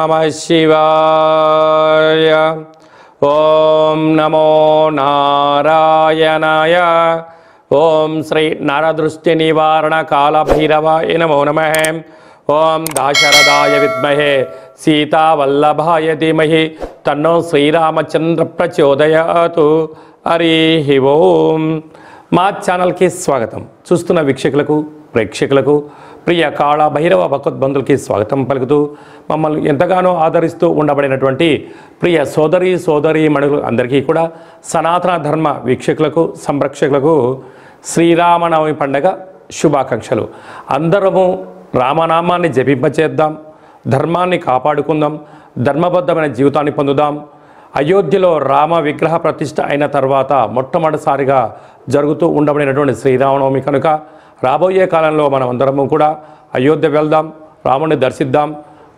नमः शिवाय। ओम नमो नारायणाय। ओम श्री नरदृष्टि निवारण काल भैरवाय नमो नमः। ओम दाशरथाय विद्महे सीतावल्लभाय धीमहि तन्नो श्रीरामचंद्र प्रचोदयातु। हरि ओम। మా ఛానల్కి స్వాగతం. చూస్తున్న వీక్షకులకు ప్రేక్షకులకు ప్రియ కాళ భైరవ భగవద్బంధులకి స్వాగతం పలుకుతూ మమ్మల్ని ఎంతగానో ఆదరిస్తూ ఉండబడినటువంటి ప్రియ సోదరీ మణులు అందరికీ కూడా సనాతన ధర్మ వీక్షకులకు సంరక్షకులకు శ్రీరామనవమి పండగ శుభాకాంక్షలు. అందరము రామనామాన్ని జపింపచేద్దాం, ధర్మాన్ని కాపాడుకుందాం, ధర్మబద్ధమైన జీవితాన్ని పొందుదాం. అయోధ్యలో రామ విగ్రహ ప్రతిష్ఠ అయిన తర్వాత మొట్టమొదటిసారిగా జరుగుతూ ఉండబడినటువంటి శ్రీరామనవమి కనుక రాబోయే కాలంలో మనం అందరము కూడా అయోధ్య వెళ్దాం, రాముని దర్శిద్దాం,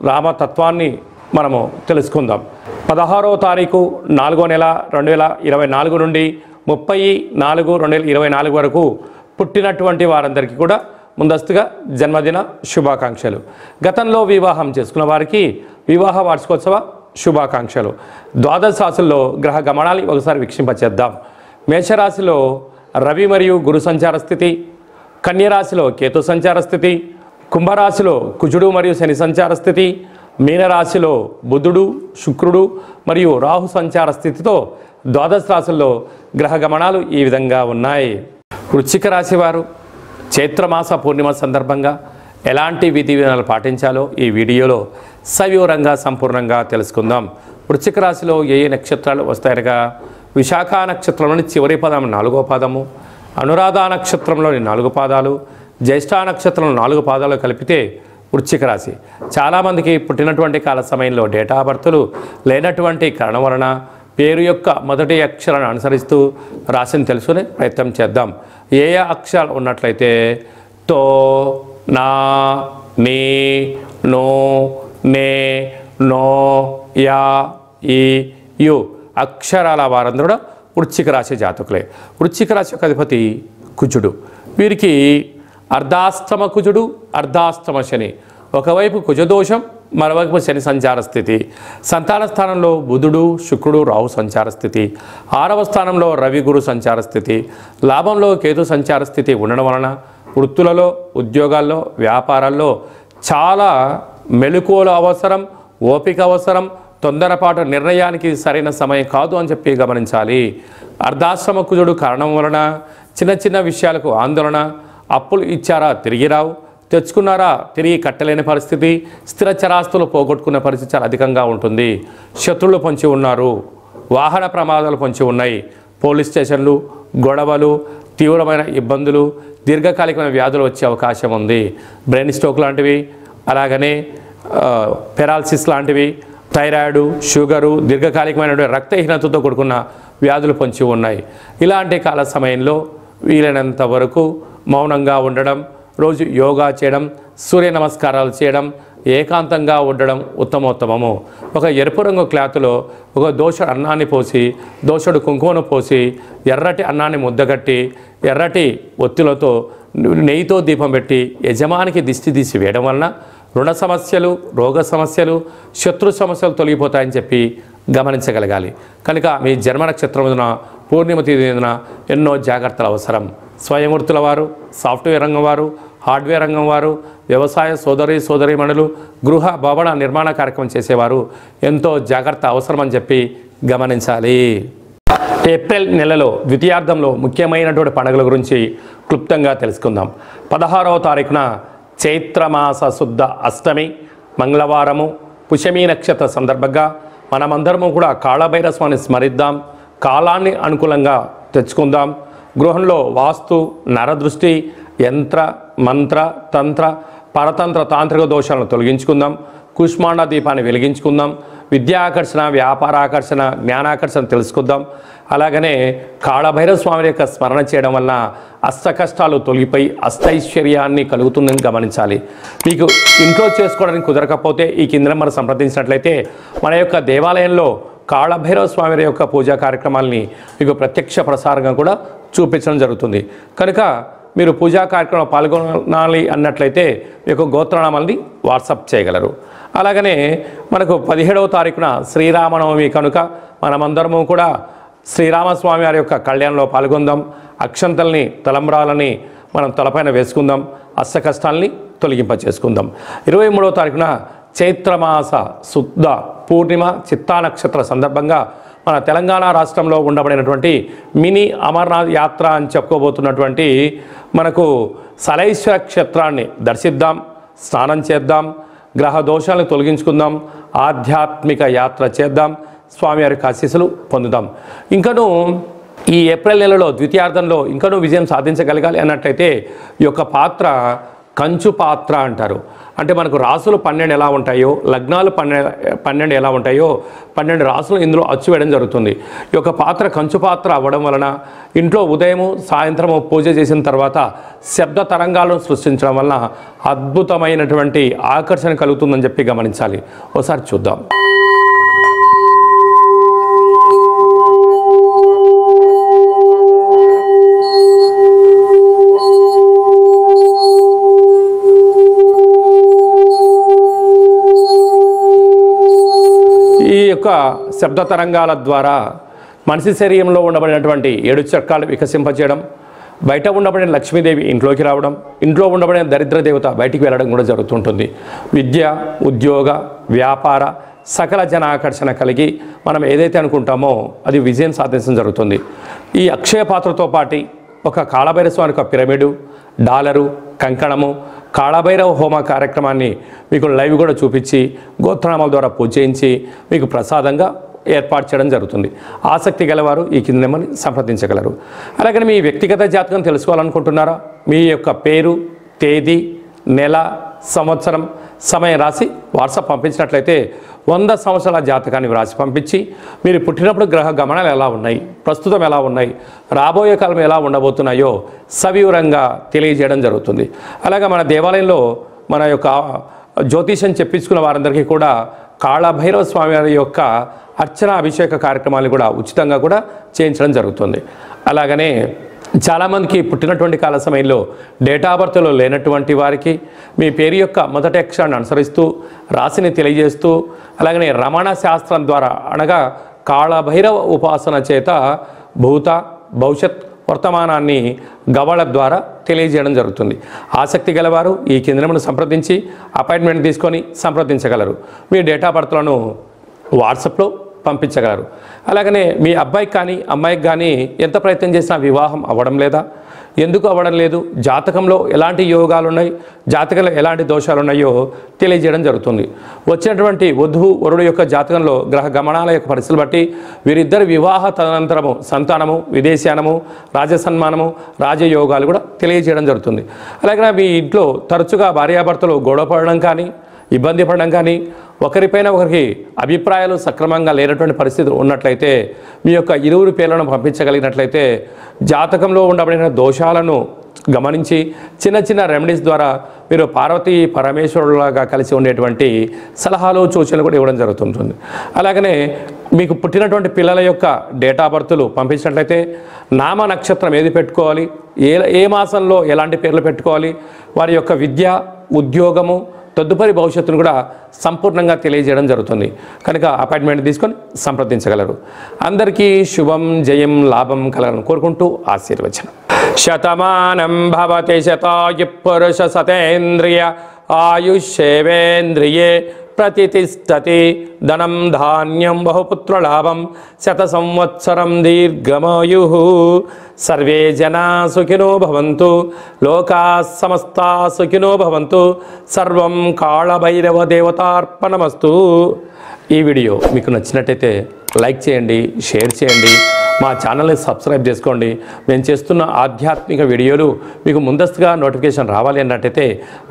రామతత్వాన్ని మనము తెలుసుకుందాం. 16వ తారీఖు 4వ నెల 2024 నుండి 30/4/2024 వరకు పుట్టినటువంటి వారందరికీ కూడా ముందస్తుగా జన్మదిన శుభాకాంక్షలు. గతంలో వివాహం చేసుకున్న వారికి వివాహ వార్షికోత్సవ శుభాకాంక్షలు. ద్వాదశ రాశుల్లో గ్రహ గమనాన్ని ఒకసారి వీక్షింపచేద్దాం. మేషరాశిలో రవి మరియు గురు సంచార స్థితి, కన్యరాశిలో కేతు సంచార స్థితి, కుంభరాశిలో కుజుడు మరియు శని సంచార స్థితి, మీనరాశిలో బుధుడు శుక్రుడు మరియు రాహు సంచార స్థితితో ద్వాదశ రాశుల్లో గ్రహ గమనాలు ఈ విధంగా ఉన్నాయి. వృశ్చిక రాశి వారు చైత్రమాస పూర్ణిమ సందర్భంగా ఎలాంటి విధి విధానాలు పాటించాలో ఈ వీడియోలో సవివరంగా సంపూర్ణంగా తెలుసుకుందాం. వృశ్చిక రాశిలో ఏ నక్షత్రాలు వస్తాయనగా విశాఖ నక్షత్రంలోని చివరి పదం 4వ పాదము, అనురాధ నక్షత్రంలోని 4 పాదాలు, జ్యేష్ఠ నక్షత్రంలో 4 పాదాలు కలిపితే వృశ్చిక రాశి. చాలామందికి పుట్టినటువంటి కాల సమయంలో డేటా ఆఫ్ బర్త్లు లేనటువంటి కారణం వలన పేరు యొక్క మొదటి అక్షరాన్ని అనుసరిస్తూ రాశిని తెలుసుకునే ప్రయత్నం చేద్దాం. ఏ అక్షరాలు ఉన్నట్లయితే తో, నా, నీ, నో, నే, నో, యా, ఈ, యు అక్షరాల వారందరూ కూడా వృశ్చిక రాశి జాతకులే. వృశ్చిక రాశి యొక్క అధిపతి కుజుడు. వీరికి అర్ధాష్టమ కుజుడు, అర్ధాష్టమ శని. ఒకవైపు కుజదోషం, మరోవైపు శని సంచార స్థితి. సంతాన స్థానంలో బుధుడు శుక్రుడు రాహు సంచార స్థితి. 6వ స్థానంలో రవి గురు సంచార స్థితి. లాభంలో కేతు సంచార స్థితి ఉండడం వలన వృత్తులలో, ఉద్యోగాల్లో, వ్యాపారాల్లో చాలా మెలకువలు అవసరం, ఓపిక అవసరం. తొందరపాటు నిర్ణయానికి సరైన సమయం కాదు అని చెప్పి గమనించాలి. అర్ధాశ్రమ కుజుడు కారణం వలన చిన్న చిన్న విషయాలకు ఆందోళన, అప్పులు ఇచ్చారా తిరిగి రావు, తెచ్చుకున్నారా తిరిగి కట్టలేని పరిస్థితి, స్థిర చరాస్తులు పోగొట్టుకునే పరిస్థితి చాలా అధికంగా ఉంటుంది. శత్రువులు పొంచి ఉన్నారు, వాహన ప్రమాదాలు పొంచి ఉన్నాయి, పోలీస్ స్టేషన్లు, గొడవలు, తీవ్రమైన ఇబ్బందులు, దీర్ఘకాలికమైన వ్యాధులు వచ్చే అవకాశం ఉంది. బ్రెయిన్ స్ట్రోక్ లాంటివి, అలాగనే పెరాలసిస్ లాంటివి, థైరాయిడ్, షుగరు, దీర్ఘకాలికమైన రక్తహీనతతో కూడుకున్న వ్యాధులు పొంచి ఉన్నాయి. ఇలాంటి కాల సమయంలో వీలైనంత వరకు మౌనంగా ఉండడం, రోజు యోగా చేయడం, సూర్య నమస్కారాలు చేయడం, ఏకాంతంగా ఉండడం ఉత్తమోత్తమము. ఒక ఎరుపు రంగు క్లాతులో ఒక దోషుడు అన్నాన్ని పోసి, దోషుడు కుంకుమను పోసి, ఎర్రటి అన్నాన్ని ముద్దగట్టి, ఎర్రటి ఒత్తులతో నెయ్యితో దీపం పెట్టి యజమానికి దిష్టి తీసి వేయడం వలన రుణ సమస్యలు, రోగ సమస్యలు, శత్రు సమస్యలు తొలగిపోతాయని చెప్పి గమనించగలగాలి. కనుక మీ జన్మ నక్షత్రమున పూర్ణిమ తేదీన ఎన్నో జాగ్రత్తలు అవసరం. స్వయం వృత్తుల వారు, సాఫ్ట్వేర్ రంగం వారు, హార్డ్వేర్ రంగం వారు, వ్యవసాయ సోదరీమణులు, గృహ భవన నిర్మాణ కార్యక్రమం చేసేవారు ఎంతో జాగ్రత్త అవసరమని చెప్పి గమనించాలి. ఏప్రిల్ నెలలో ద్వితీయార్థంలో ముఖ్యమైనటువంటి పండుగల గురించి క్లుప్తంగా తెలుసుకుందాం. 16వ తారీఖున చైత్రమాస శుద్ధ అష్టమి మంగళవారము, పుష్యమి నక్షత్ర సందర్భంగా మనమందరము కూడా కాళభైరవ స్వామిని స్మరిద్దాం, కాలాన్ని అనుకూలంగా తెచ్చుకుందాం. గృహంలో వాస్తు, నరదృష్టి, యంత్ర, మంత్ర, తంత్ర, పరతంత్ర, తాంత్రిక దోషాలను తొలగించుకుందాం. కుష్మాండ దీపాన్ని వెలిగించుకుందాం. విద్యా ఆకర్షణ, వ్యాపార ఆకర్షణ, జ్ఞానాకర్షణ తెలుసుకుందాం. అలాగనే కాళభైరవ స్వామి యొక్క స్మరణ చేయడం వలన అష్ట కష్టాలు తొలగిపోయి అష్టైశ్వర్యాన్ని కలుగుతుందని గమనించాలి. మీకు ఇంట్లో చేసుకోవడానికి కుదరకపోతే ఈ కింద నెంబర్ సంప్రదించినట్లయితే మన యొక్క దేవాలయంలో కాళభైరవ స్వామి యొక్క పూజా కార్యక్రమాలని మీకు ప్రత్యక్ష ప్రసారంగా కూడా చూపించడం జరుగుతుంది. కనుక మీరు పూజా కార్యక్రమంలో పాల్గొనాలి అన్నట్లయితే మీకు గోత్రనామాల్ని వాట్సాప్ చేయగలరు. అలాగనే మనకు 17వ తారీఖున శ్రీరామనవమి కనుక మనమందరము కూడా శ్రీరామస్వామి వారి యొక్క కళ్యాణంలో పాల్గొందాం. అక్షంతల్ని తలంబ్రాలని మనం తలపైన వేసుకుందాం. అష్ట కష్టాలని తొలగింప చేసుకుందాం. 23వ తారీఖున చైత్రమాస శుద్ధ పూర్ణిమ చిత్తా నక్షత్ర సందర్భంగా మన తెలంగాణ రాష్ట్రంలో ఉండబడినటువంటి మినీ అమర్నాథ్ యాత్ర అని చెప్పుకోబోతున్నటువంటి మనకు సలైశ్వర క్షేత్రాన్ని దర్శిద్దాం, స్నానం చేద్దాం, గ్రహ దోషాలను తొలగించుకుందాం, ఆధ్యాత్మిక యాత్ర చేద్దాం, స్వామివారి ఆశీస్సులు పొందుదాం. ఇంకనూ ఈ ఏప్రిల్ నెలలో ద్వితీయార్థంలో ఇంకనూ విజయం సాధించగలగాలి అన్నట్లయితే ఈ యొక్క పాత్ర కంచు పాత్ర అంటారు. అంటే మనకు రాసులు 12 ఎలా ఉంటాయో, లగ్నాలు 12 ఎలా ఉంటాయో 12 రాసులు ఇందులో అచ్చు వేయడం జరుగుతుంది. ఈ యొక్క పాత్ర కంచు పాత్ర అవ్వడం వలన ఇంట్లో ఉదయము సాయంత్రము పూజ చేసిన తర్వాత శబ్ద తరంగాలను సృష్టించడం వలన అద్భుతమైనటువంటి ఆకర్షణ కలుగుతుందని చెప్పి గమనించాలి. ఒకసారి చూద్దాం. ఈ యొక్క శబ్ద తరంగాల ద్వారా మనిషి శరీరంలో ఉండబడినటువంటి 7 చక్రాలు వికసింపచేయడం, బయట ఉండబడిన లక్ష్మీదేవి ఇంట్లోకి రావడం, ఇంట్లో ఉండబడిన దరిద్ర దేవత బయటికి వెళ్ళడం కూడా జరుగుతుంటుంది. విద్య, ఉద్యోగ, వ్యాపార సకల జన ఆకర్షణ కలిగి మనం ఏదైతే అనుకుంటామో అది విజయం సాధించడం జరుగుతుంది. ఈ అక్షయ పాత్రతో పాటు ఒక కాళభైరవ స్వామి యొక్క పిరమిడు, డాలరు, కంకణము, కాళభైరవ హోమ కార్యక్రమాన్ని మీకు లైవ్ కూడా చూపించి గోత్రనామాల ద్వారా పూజ చేయించి మీకు ప్రసాదంగా ఏర్పాటు చేయడం జరుగుతుంది. ఆసక్తి గలవారు ఈ కింద నెంబర్ని సంప్రదించగలరు. అలాగే మీ వ్యక్తిగత జాతకం తెలుసుకోవాలనుకుంటున్నారా? మీ యొక్క పేరు, తేదీ, నెల, సంవత్సరం, సమయం రాసి వాట్సాప్ పంపించినట్లయితే 100 సంవత్సరాల జాతకాన్ని వ్రాసి పంపించి మీరు పుట్టినప్పుడు గ్రహ గమనాలు ఎలా ఉన్నాయి, ప్రస్తుతం ఎలా ఉన్నాయి, రాబోయే కాలం ఎలా ఉండబోతున్నాయో సవివరంగా తెలియజేయడం జరుగుతుంది. అలాగే మన దేవాలయంలో మన యొక్క జ్యోతిషం చెప్పించుకున్న వారందరికీ కూడా కాళభైరవ స్వామి వారి యొక్క అర్చన అభిషేక కార్యక్రమాలు కూడా ఉచితంగా కూడా చేయించడం జరుగుతుంది. అలాగనే చాలామందికి పుట్టినటువంటి కాల సమయంలో డేట్ ఆఫ్ బర్త్లో లేనటువంటి వారికి మీ పేరు యొక్క మొదటి అక్షరాన్ని అనుసరిస్తూ రాశిని తెలియజేస్తూ అలాగనే రమణ శాస్త్రం ద్వారా అనగా కాళభైరవ ఉపాసన చేత భూత భవిష్యత్ వర్తమానాన్ని గవళ ద్వారా తెలియజేయడం జరుగుతుంది. ఆసక్తి గలవారు ఈ కేంద్రమును సంప్రదించి అపాయింట్మెంట్ తీసుకొని సంప్రదించగలరు. మీ డేట్ ఆఫ్ బర్త్లను వాట్సాప్లో పంపించగలరు. అలాగనే మీ అబ్బాయికి కానీ అమ్మాయికి కానీ ఎంత ప్రయత్నం చేసినా వివాహం అవ్వడం లేదా, ఎందుకు అవ్వడం లేదు, జాతకంలో ఎలాంటి యోగాలు ఉన్నాయి, జాతకంలో ఎలాంటి దోషాలు ఉన్నాయో తెలియజేయడం జరుగుతుంది. వచ్చినటువంటి వధువు వరుడు యొక్క జాతకంలో గ్రహ గమనాల యొక్క పరిస్థితులు బట్టి వీరిద్దరి వివాహ తదనంతరము సంతానము, విదేశానము, రాజసన్మానము, రాజయోగాలు కూడా తెలియజేయడం జరుగుతుంది. అలాగే మీ ఇంట్లో తరచుగా భార్యాభర్తలు గొడవ పడడం కానీ, ఇబ్బంది పడడం కానీ, ఒకరిపైన ఒకరికి అభిప్రాయాలు సక్రమంగా లేనటువంటి పరిస్థితి ఉన్నట్లయితే మీ యొక్క ఇరువురు పేర్లను పంపించగలిగినట్లయితే జాతకంలో ఉండబడిన దోషాలను గమనించి చిన్న చిన్న రెమెడీస్ ద్వారా మీరు పార్వతీ పరమేశ్వరులాగా కలిసి ఉండేటువంటి సలహాలు సూచనలు కూడా ఇవ్వడం జరుగుతుంటుంది. అలాగనే మీకు పుట్టినటువంటి పిల్లల యొక్క డేట్ ఆఫ్ బర్త్లు పంపించినట్లయితే నామ నక్షత్రం ఏది పెట్టుకోవాలి, ఏ మాసంలో ఎలాంటి పేర్లు పెట్టుకోవాలి, వారి యొక్క విద్య, ఉద్యోగము, తదుపరి భవిష్యత్తును కూడా సంపూర్ణంగా తెలియజేయడం జరుగుతుంది. కనుక అపాయింట్మెంట్ తీసుకొని సంప్రదించగలరు. అందరికీ శుభం, జయం, లాభం కలగాలని కోరుకుంటూ ఆశీర్వచనం. శతమానం భవతి శతాయు పురుష సతేంద్రియ ఆయుష్యేవేంద్రియే ప్రతిష్టతి ధనం ధాన్యం బహుపుత్రలాభం శత సంవత్సరం దీర్ఘమాయు. సర్వే జనా సుఖినో భవంతు, లోకా సమస్తా సుఖినో భవంతు. సర్వం కాళభైరవ దేవతార్పణమస్తు. ఈ వీడియో మీకు నచ్చినట్టయితే లైక్ చేయండి, షేర్ చేయండి, మా ఛానల్ని సబ్స్క్రైబ్ చేసుకోండి. మేము చేస్తున్న ఆధ్యాత్మిక వీడియోలు మీకు ముందస్తుగా నోటిఫికేషన్ రావాలి అన్నట్టయితే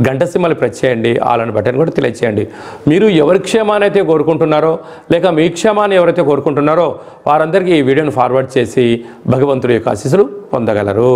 గంట సింబల్ ప్రెస్ చేయండి, ఆల్ అని బటన్ కూడా తెలియచేయండి. మీరు ఎవరి క్షేమాన్ని అయితే కోరుకుంటున్నారో లేక మీ క్షేమాన్ని ఎవరైతే కోరుకుంటున్నారో వారందరికీ ఈ వీడియోను ఫార్వర్డ్ చేసి భగవంతుడి యొక్క ఆశీస్సులు పొందగలరు.